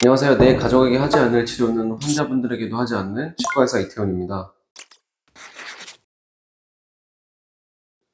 안녕하세요. 내 가족에게 하지 않을 치료는 환자분들에게도 하지 않는 치과의사 이태훈입니다.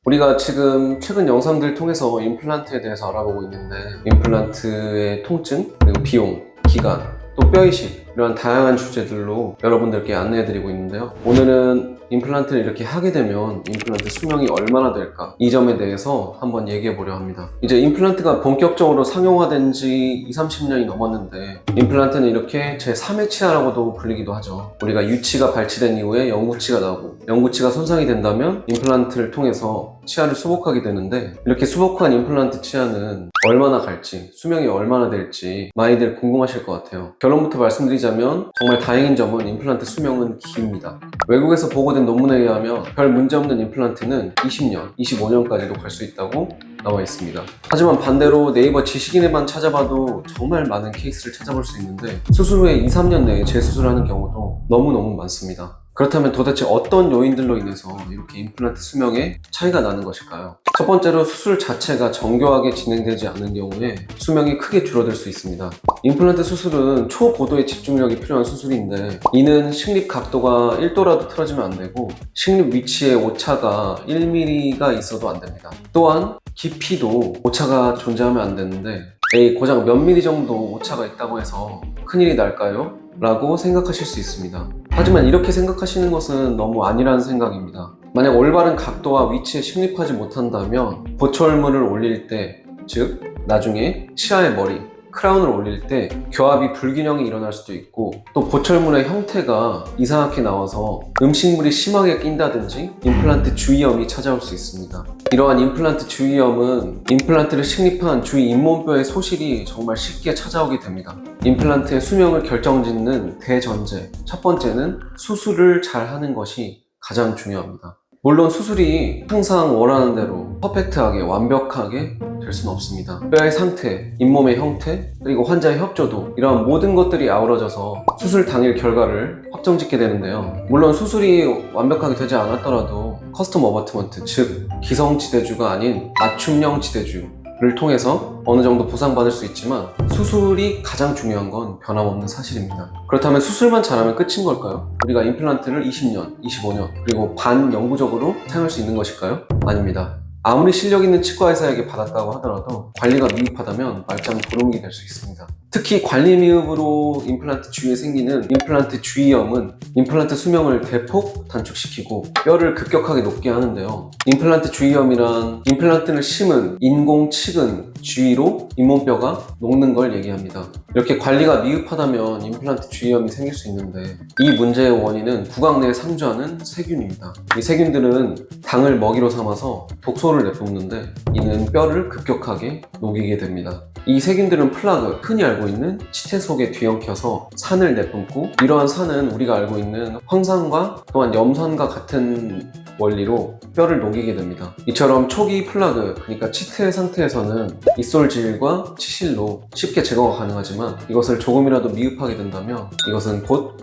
우리가 지금 최근 영상들 통해서 임플란트에 대해서 알아보고 있는데, 임플란트의 통증, 그리고 비용, 기간, 또 뼈이식, 이런 다양한 주제들로 여러분들께 안내해드리고 있는데요. 오늘은 임플란트를 이렇게 하게 되면 임플란트 수명이 얼마나 될까, 이 점에 대해서 한번 얘기해 보려 합니다. 이제 임플란트가 본격적으로 상용화된 지 20-30년이 넘었는데, 임플란트는 이렇게 제3의 치아라고도 불리기도 하죠. 우리가 유치가 발치된 이후에 영구치가 나오고, 영구치가 손상이 된다면 임플란트를 통해서 치아를 수복하게 되는데, 이렇게 수복한 임플란트 치아는 얼마나 갈지, 수명이 얼마나 될지 많이들 궁금하실 것 같아요. 결론부터 말씀드리자면 정말 다행인 점은 임플란트 수명은 깁니다. 외국에서 보고된 논문에 의하면 별 문제없는 임플란트는 20년, 25년까지도 갈 수 있다고 나와 있습니다. 하지만 반대로 네이버 지식인에만 찾아봐도 정말 많은 케이스를 찾아볼 수 있는데, 수술 후에 2-3년 내에 재수술하는 경우도 너무너무 많습니다. 그렇다면 도대체 어떤 요인들로 인해서 이렇게 임플란트 수명에 차이가 나는 것일까요? 첫 번째로 수술 자체가 정교하게 진행되지 않은 경우에 수명이 크게 줄어들 수 있습니다. 임플란트 수술은 초고도의 집중력이 필요한 수술인데, 이는 식립 각도가 1도라도 틀어지면 안 되고, 식립 위치에 오차가 1mm가 있어도 안 됩니다. 또한 깊이도 오차가 존재하면 안 되는데, 고작 몇 미리 정도 오차가 있다고 해서 큰일이 날까요? 라고 생각하실 수 있습니다. 하지만 이렇게 생각하시는 것은 너무 아니라는 생각입니다. 만약 올바른 각도와 위치에 식립하지 못한다면 보철물을 올릴 때, 즉 나중에 치아의 머리, 크라운을 올릴 때 교합이 불균형이 일어날 수도 있고, 또 보철물의 형태가 이상하게 나와서 음식물이 심하게 낀다든지 임플란트 주위염이 찾아올 수 있습니다. 이러한 임플란트 주위염은 임플란트를 식립한 주위 잇몸뼈의 소실이 정말 쉽게 찾아오게 됩니다. 임플란트의 수명을 결정짓는 대전제, 첫 번째는 수술을 잘 하는 것이 가장 중요합니다. 물론 수술이 항상 원하는 대로 퍼펙트하게, 완벽하게 될 수는 없습니다. 뼈의 상태, 잇몸의 형태, 그리고 환자의 협조도, 이러한 모든 것들이 아우러져서 수술 당일 결과를 확정짓게 되는데요. 물론 수술이 완벽하게 되지 않았더라도 커스텀 어버트먼트, 즉 기성지대주가 아닌 맞춤형 지대주를 통해서 어느 정도 보상받을 수 있지만, 수술이 가장 중요한 건 변함없는 사실입니다. 그렇다면 수술만 잘하면 끝인 걸까요? 우리가 임플란트를 20년, 25년, 그리고 반영구적으로 사용할 수 있는 것일까요? 아닙니다. 아무리 실력 있는 치과의사에게 받았다고 하더라도 관리가 미흡하다면 말짱 도루묵이 될 수 있습니다. 특히 관리 미흡으로 임플란트 주위에 생기는 임플란트 주위염은 임플란트 수명을 대폭 단축시키고 뼈를 급격하게 녹게 하는데요. 임플란트 주위염이란 임플란트를 심은 인공치근 주위로 잇몸뼈가 녹는 걸 얘기합니다. 이렇게 관리가 미흡하다면 임플란트 주위염이 생길 수 있는데, 이 문제의 원인은 구강 내에 상주하는 세균입니다. 이 세균들은 당을 먹이로 삼아서 독소를 내뿜는데, 이는 뼈를 급격하게 녹이게 됩니다. 이 세균들은 플라그, 흔히 알고 있는 치태 속에 뒤엉켜서 산을 내뿜고, 이러한 산은 우리가 알고 있는 황산과 또한 염산과 같은 원리로 뼈를 녹이게 됩니다. 이처럼 초기 플라그, 그러니까 치태 상태에서는 이솔질과 치실로 쉽게 제거가 가능하지만, 이것을 조금이라도 미흡하게 된다면 이것은 곧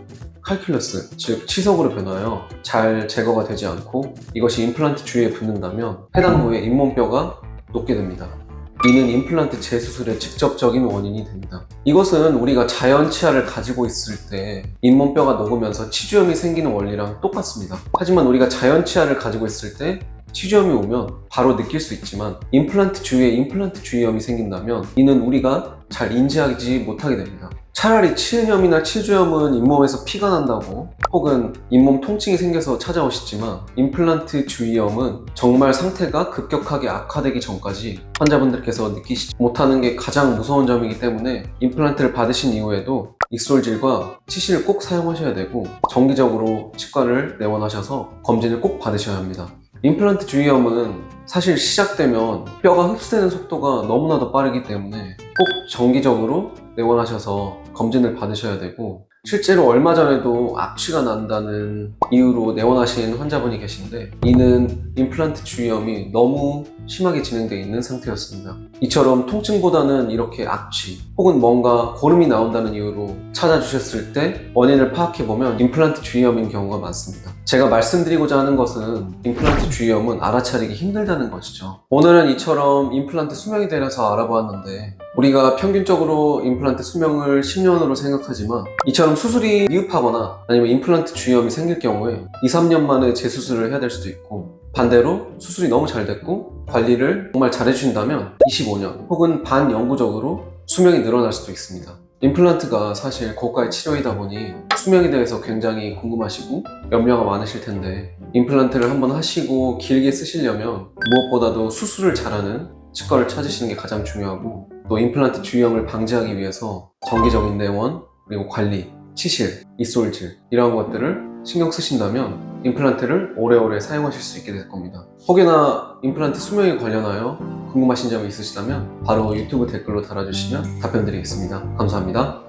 칼큘러스, 즉 치석으로 변하여 잘 제거가 되지 않고, 이것이 임플란트 주위에 붙는다면 해당 부위의 잇몸뼈가 녹게 됩니다. 이는 임플란트 재수술의 직접적인 원인이 됩니다. 이것은 우리가 자연 치아를 가지고 있을 때 잇몸뼈가 녹으면서 치주염이 생기는 원리랑 똑같습니다. 하지만 우리가 자연 치아를 가지고 있을 때 치주염이 오면 바로 느낄 수 있지만, 임플란트 주위에 임플란트 주위염이 생긴다면 이는 우리가 잘 인지하지 못하게 됩니다. 차라리 치은염이나 치주염은 잇몸에서 피가 난다고, 혹은 잇몸 통증이 생겨서 찾아오시지만, 임플란트 주위염은 정말 상태가 급격하게 악화되기 전까지 환자분들께서 느끼지 못하는 게 가장 무서운 점이기 때문에, 임플란트를 받으신 이후에도 익솔질과 치실을 꼭 사용하셔야 되고, 정기적으로 치과를 내원하셔서 검진을 꼭 받으셔야 합니다. 임플란트 주위염은 사실 시작되면 뼈가 흡수되는 속도가 너무나도 빠르기 때문에 꼭 정기적으로 내원하셔서 검진을 받으셔야 되고, 실제로 얼마 전에도 악취가 난다는 이유로 내원하신 환자분이 계신데, 이는 임플란트 주위염이 너무 심하게 진행되어 있는 상태였습니다. 이처럼 통증보다는 이렇게 악취 혹은 뭔가 고름이 나온다는 이유로 찾아주셨을 때 원인을 파악해보면 임플란트 주위염인 경우가 많습니다. 제가 말씀드리고자 하는 것은 임플란트 주위염은 알아차리기 힘들다는 것이죠. 오늘은 이처럼 임플란트 수명에 대해서 알아보았는데, 우리가 평균적으로 임플란트 수명을 10년으로 생각하지만 이처럼 수술이 미흡하거나 아니면 임플란트 주위염이 생길 경우에 2, 3년 만에 재수술을 해야 될 수도 있고, 반대로 수술이 너무 잘 됐고 관리를 정말 잘 해주신다면 25년 혹은 반영구적으로 수명이 늘어날 수도 있습니다. 임플란트가 사실 고가의 치료이다 보니 수명에 대해서 굉장히 궁금하시고 염려가 많으실 텐데, 임플란트를 한번 하시고 길게 쓰시려면 무엇보다도 수술을 잘하는 치과를 찾으시는 게 가장 중요하고, 또 임플란트 주위염을 방지하기 위해서 정기적인 내원, 그리고 관리, 치실, 입솔질 이러한 것들을 신경 쓰신다면 임플란트를 오래오래 사용하실 수 있게 될 겁니다. 혹여나 임플란트 수명에 관련하여 궁금하신 점이 있으시다면 바로 유튜브 댓글로 달아주시면 답변 드리겠습니다. 감사합니다.